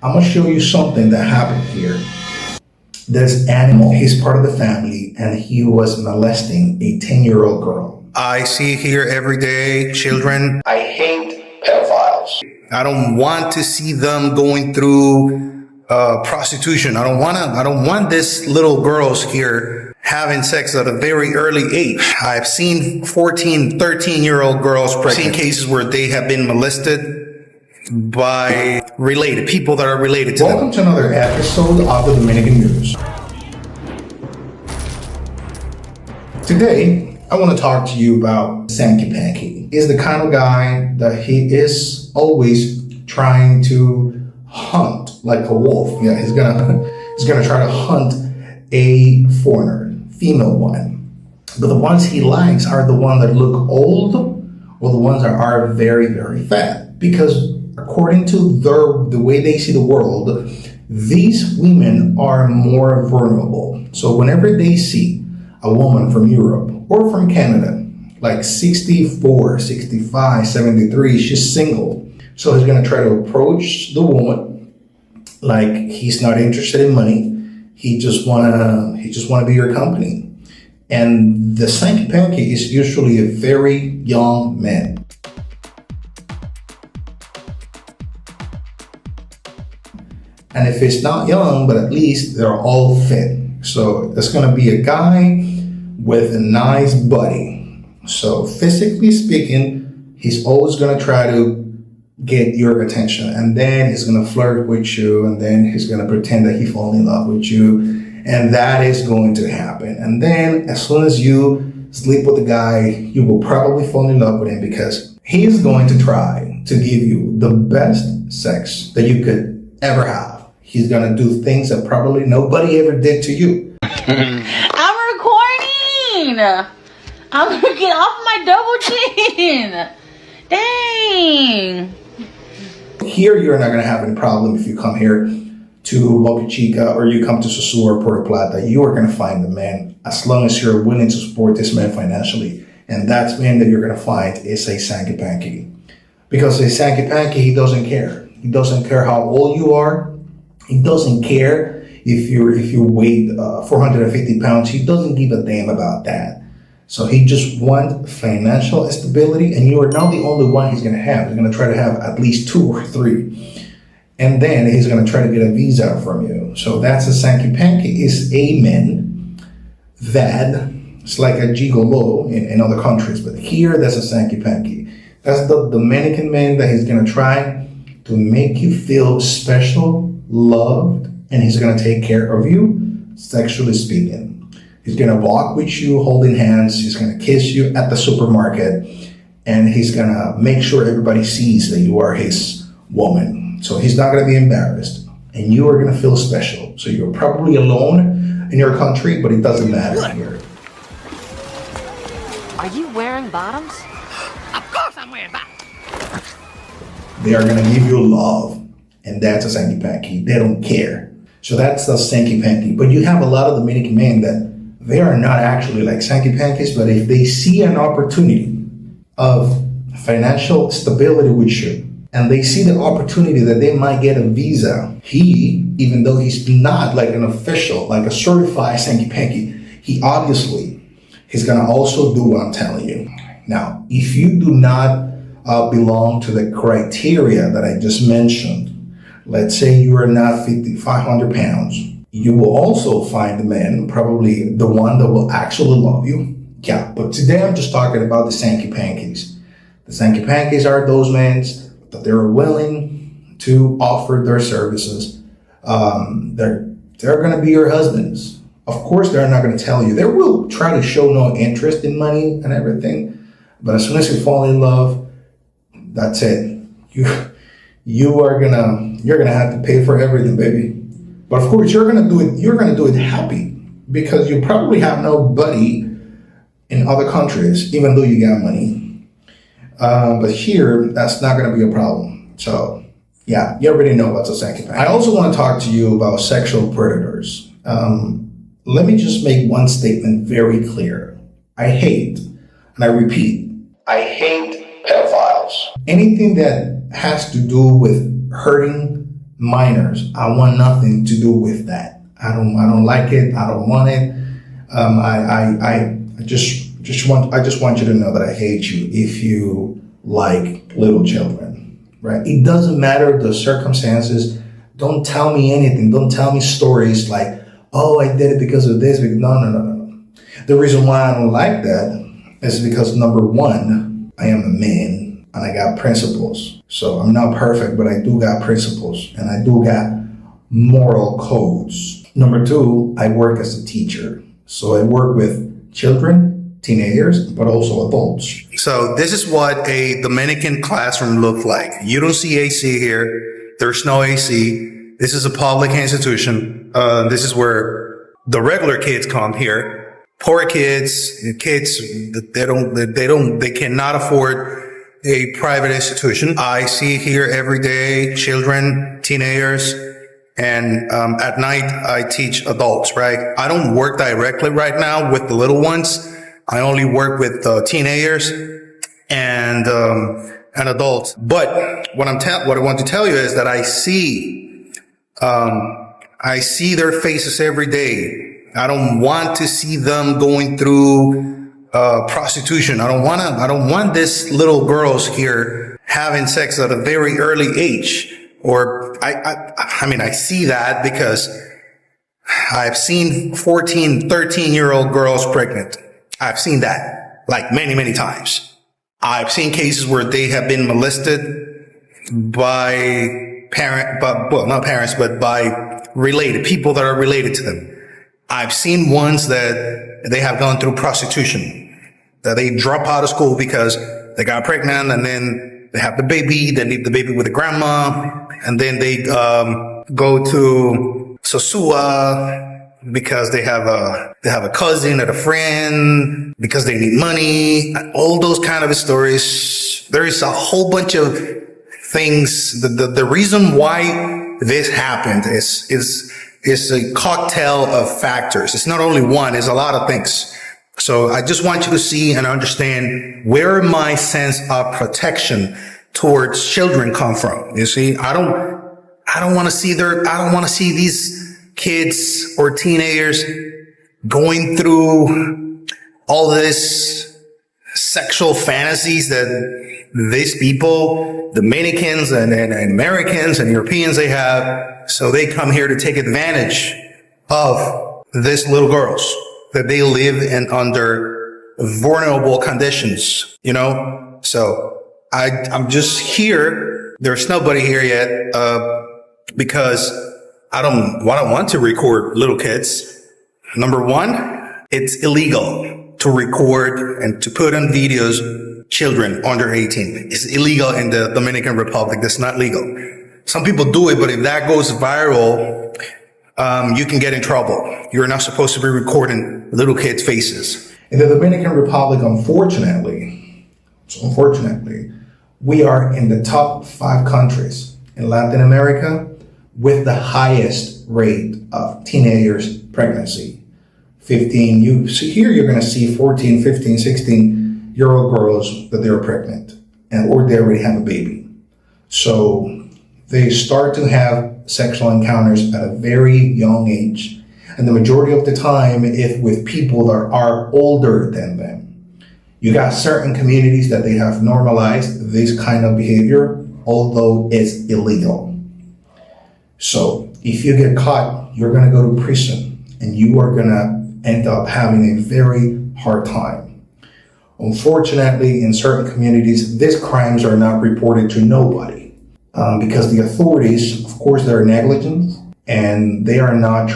I'm gonna show you something that happened here. This animal, he's part of the family, and he was molesting a 10-year-old girl. I see here every day children. I hate pedophiles. I don't want to see them going through prostitution. I don't want this little girls here having sex at a very early age. I've seen 14, 13-year-old girls pregnant. I've seen cases where they have been molested by people that are related to them. Welcome to another episode of the Dominican News. Today, I want to talk to you about Sanki Panki. He's the kind of guy that he is always trying to hunt like a wolf. Yeah, he's gonna try to hunt a foreigner, female one. But the ones he likes are the ones that look old or the ones that are very, very fat. Because according to the way they see the world, these women are more vulnerable. So whenever they see a woman from Europe or from Canada, like 64, 65, 73, she's single. So he's gonna try to approach the woman like he's not interested in money. He just wanna be your company. And the Sanki Panki is usually a very young man. And if it's not young, but at least they're all fit. So it's gonna be a guy with a nice body. So physically speaking, he's always gonna try to get your attention. And then he's gonna flirt with you, and then he's gonna pretend that he falls in love with you. And that is going to happen. And then as soon as you sleep with the guy, you will probably fall in love with him because he's going to try to give you the best sex that you could ever have. He's gonna do things that probably nobody ever did to you. I'm recording. I'm gonna get off my double chin. Dang. Here, you're not gonna have any problem if you come here to Boca Chica or you come to Sosua or Puerto Plata. You are gonna find the man as long as you're willing to support this man financially. And that man that you're gonna find is a Sanki Panki. Because a Sanki Panki, he doesn't care. He doesn't care how old you are. He doesn't care if you weigh 450 pounds. He doesn't give a damn about that. So he just wants financial stability, and you are not the only one he's going to have. He's going to try to have at least 2 or 3. And then he's going to try to get a visa from you. So that's a Sanki Panki. Is a man that it's like a gigolo in other countries. But here, that's a Sanki Panki. That's the Dominican man that he's going to try to make you feel special, loved, and he's gonna take care of you, sexually speaking. He's gonna walk with you holding hands, he's gonna kiss you at the supermarket, and he's gonna make sure everybody sees that you are his woman. So he's not gonna be embarrassed, and you are gonna feel special. So you're probably alone in your country, but it doesn't matter here. Are you wearing bottoms? Of course I'm wearing bottoms. They are gonna give you love. And that's a Sanki Panki. They don't care. So that's the Sanki Panki. But you have a lot of Dominican men that they are not actually like Sanki Pankis, but if they see an opportunity of financial stability with you, and they see the opportunity that they might get a visa, even though he's not like an official, like a certified Sanki Panki, he's gonna also do what I'm telling you. Now, if you do not belong to the criteria that I just mentioned, let's say you are not 500 pounds. You will also find the man, probably the one that will actually love you. Yeah, but today I'm just talking about the Sanki Pankis. The Sanki Pankis are those men that they're willing to offer their services. They're going to be your husbands. Of course, they're not going to tell you. They will try to show no interest in money and everything. But as soon as you fall in love, that's it. You're gonna have to pay for everything, baby. But of course, you're gonna do it happy because you probably have nobody in other countries, even though you got money. But here, that's not gonna be a problem. So yeah, you already know what's a Sanki Panki. I also want to talk to you about sexual predators. Let me just make one statement very clear. I hate, and I repeat, I hate pedophiles. Anything that has to do with hurting minors. I want nothing to do with that. I don't like it. I don't want it. I just want you to know that I hate you if you like little children, right? It doesn't matter the circumstances. Don't tell me anything. Don't tell me stories like, oh, I did it because of this. No. The reason why I don't like that is because, number one, I am a man and I got principles. So I'm not perfect, but I do got principles and I do got moral codes. Number two, I work as a teacher. So I work with children, teenagers, but also adults. So this is what a Dominican classroom looks like. You don't see AC here. There's no AC. This is a public institution. This is where the regular kids come here. Poor kids, they cannot afford a private institution. I see here every day children, teenagers, and at night I teach adults, right? I don't work directly right now with the little ones. I only work with teenagers and adults. But what I want to tell you is that I see their faces every day. I don't want to see them going through prostitution. I don't want these little girls here having sex at a very early age. Or I see that because I've seen 14, 13-year-old girls pregnant. I've seen that like many, many times. I've seen cases where they have been molested by by related people that are related to them. I've seen ones that they have gone through prostitution, that they drop out of school because they got pregnant and then they have the baby, they leave the baby with the grandma, and then they go to sosua because they have a cousin or a friend because they need money. All those kind of stories. There is a whole bunch of things. The reason why this happened is a cocktail of factors. It's not only one, it's a lot of things. So I just want you to see and understand where my sense of protection towards children come from. You see, I don't want to see these kids or teenagers going through all this sexual fantasies that these people, Dominicans and Americans and Europeans, they have. So they come here to take advantage of these little girls that they live in under vulnerable conditions, you know? So I'm just here. There's nobody here yet, because I don't want to record little kids. Number one, it's illegal to record and to put on videos children under 18. It's illegal in the Dominican Republic. That's not legal. Some people do it, but if that goes viral, you can get in trouble. You're not supposed to be recording little kids' faces. In the Dominican Republic, unfortunately, we are in the top 5 countries in Latin America with the highest rate of teenagers pregnancy. 15, you're going to see 14, 15, 16-year-old girls that they're pregnant or they already have a baby. So they start to have sexual encounters at a very young age. And the majority of the time, if with people that are older than them. You got certain communities that they have normalized this kind of behavior, although it's illegal. So if you get caught, you're going to go to prison and you are going to end up having a very hard time. Unfortunately, in certain communities, these crimes are not reported to nobody. Because the authorities, of course, they're negligent and they're not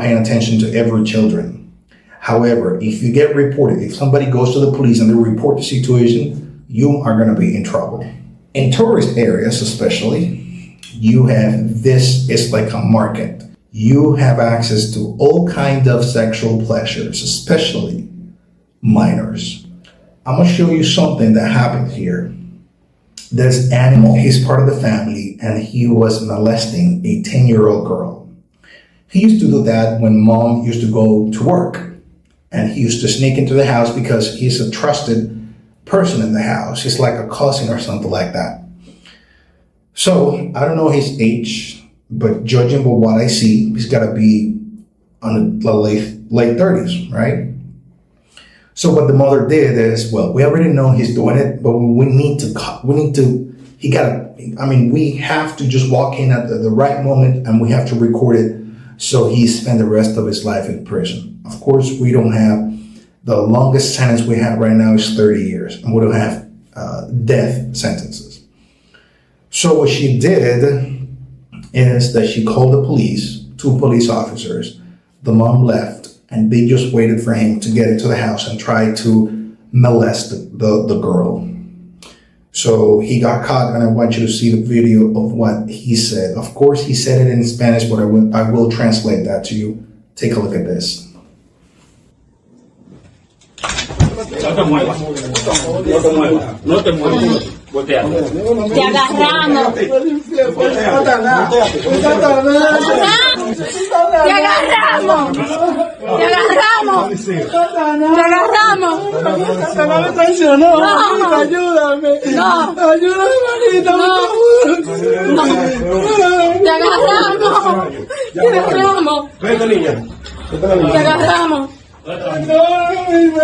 paying attention to every children. However, if you get reported, if somebody goes to the police and they report the situation, you are going to be in trouble. In tourist areas, especially, you have this is like a market. You have access to all kinds of sexual pleasures, especially minors. I'm going to show you something that happened here. This animal, he's part of the family, and he was molesting a 10-year-old girl. He used to do that when mom used to go to work. And he used to sneak into the house because he's a trusted person in the house. He's like a cousin or something like that. So I don't know his age. but judging by what I see, he's got to be on the late 30s, right? So what the mother did is, well, we already know he's doing it, but we have to just walk in at the right moment, and we have to record it so he spend the rest of his life in prison. Of course, we don't have, the longest sentence we have right now is 30 years, and we don't have death sentences. So what she did is that she called the police, 2 police officers. The mom left, and they just waited for him to get into the house and try to molest the girl. So he got caught, and I want you to see the video of what he said. Of course, he said it in Spanish, but I will translate that to you. Take a look at this. No te muevas. No te muevas. No te muevas. Voltea. Te agarramos. Te agarramos. Te agarramos. Te agarramos. Satanás me traicionó. Ayúdame. No. Ayúdame, manita. No. Te agarramos. Te agarramos. Vete, niña. Te agarramos. No,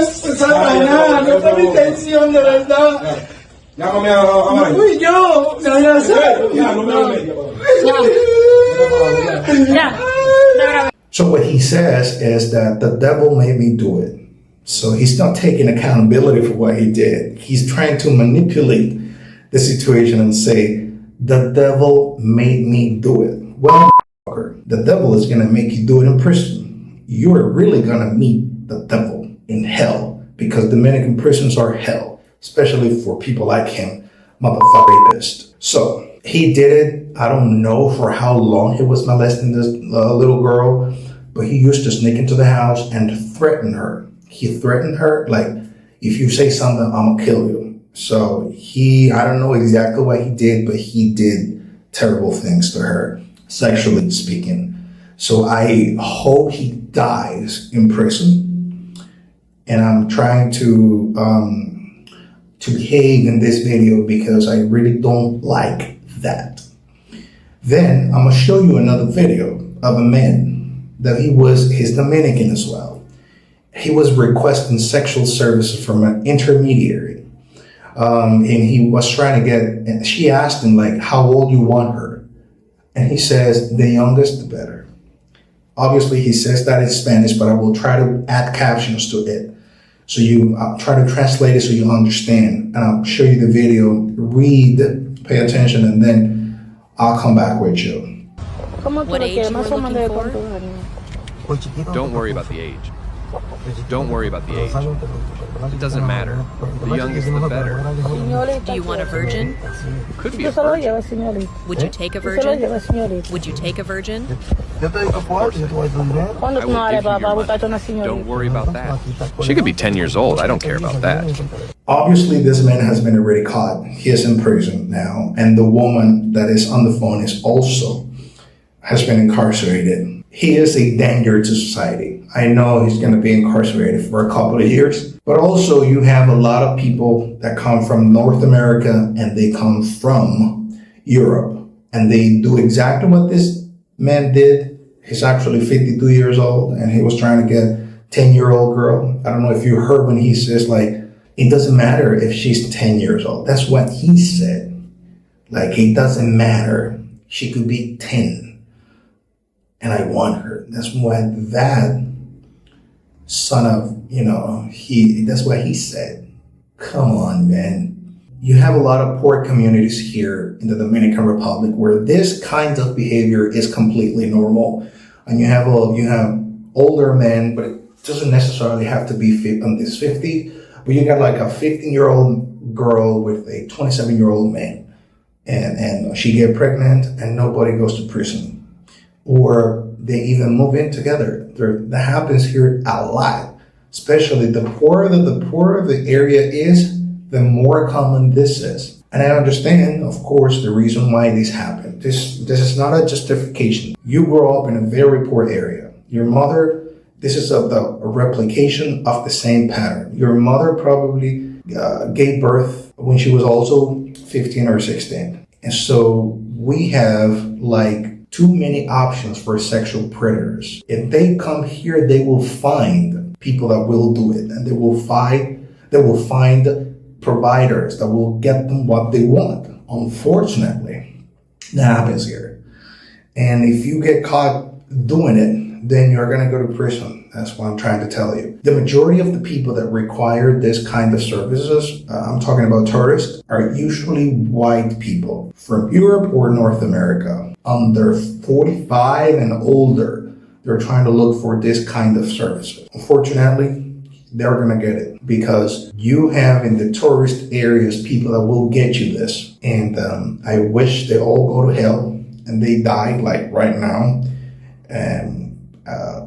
Satanás, no fue mi intención, de verdad. Llámame a No fui yo, desgraciado. Ya, no me lo metas. So what he says is that the devil made me do it. So he's not taking accountability for what he did. He's trying to manipulate the situation and say, the devil made me do it. Well, the devil is going to make you do it in prison. You're really going to meet the devil in hell, because Dominican prisons are hell, especially for people like him, motherfucker rapist. So he did it. I don't know for how long he was molesting this little girl, but he used to sneak into the house and threaten her. He threatened her, like, if you say something, I'm gonna kill you. So I don't know exactly what he did, but he did terrible things to her, sexually speaking. So I hope he dies in prison. And I'm trying to behave in this video because I really don't like that. Then I'm gonna show you another video of a man that he's Dominican as well. He was requesting sexual services from an intermediary. And he was trying to and she asked him, like, how old you want her? And he says, the youngest, the better. Obviously, he says that in Spanish, but I will try to add captions to it. So I'll try to translate it so you understand. And I'll show you the video, read, pay attention, and then I'll come back with you. What age you were looking for? Don't worry about the age. Don't worry about the age. It doesn't matter. The youngest, the better. Do you want a virgin? Could be a virgin. Would you take a virgin? Would you take a virgin? Of course. I will give you your money. Don't worry about that. She could be 10 years old. I don't care about that. Obviously, this man has been already caught. He is in prison now. And the woman that is on the phone has been incarcerated. He is a danger to society. I know he's going to be incarcerated for a couple of years. But also, you have a lot of people that come from North America and they come from Europe. And they do exactly what this man did. He's actually 52 years old and he was trying to get a 10-year-old girl. I don't know if you heard when he says, like, it doesn't matter if she's 10 years old. That's what he said. Like, it doesn't matter. She could be 10. And I want her. That's what that son of, that's what he said. Come on, man. You have a lot of poor communities here in the Dominican Republic where this kind of behavior is completely normal. And you have older men, but it doesn't necessarily have to be 50. But you got like a 15-year-old girl with a 27-year-old man. And she get pregnant and nobody goes to prison. Or they even move in together. That happens here a lot. Especially the poorer the area is, the more common this is. And I understand, of course, the reason why this happened. This is not a justification. You grow up in a very poor area. Your mother, this is a replication of the same pattern. Your mother probably gave birth when she was also 15 or 16. And so we have like too many options for sexual predators. If they come here, they will find people that will do it, and they will find providers that will get them what they want. Unfortunately, that happens here. And if you get caught doing it, then you're going to go to prison. That's what I'm trying to tell you. The majority of the people that require this kind of services, I'm talking about tourists, are usually white people from Europe or North America, under 45 and older. They're trying to look for this kind of services. Unfortunately, they're going to get it because you have in the tourist areas people that will get you this. And I wish they all go to hell and they die like right now. And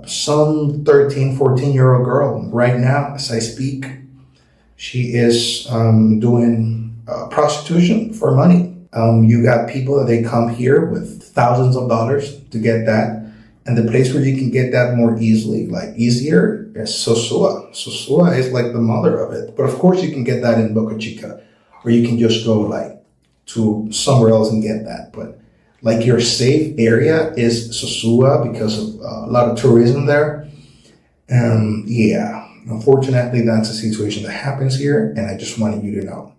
some 13, 14-year-old girl right now, as I speak, she is doing prostitution for money. You got people that they come here with thousands of dollars to get that. And the place where you can get that more easily, like easier, is Sosua. Sosua is like the mother of it. But of course you can get that in Boca Chica, or you can just go like to somewhere else and get that. But like your safe area is Sosua because of a lot of tourism there. Yeah, unfortunately that's a situation that happens here, and I just wanted you to know.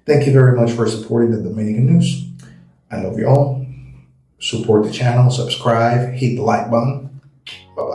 Thank you very much for supporting the Dominican news. I love you all. Support the channel, subscribe, hit the like button. Bye-bye.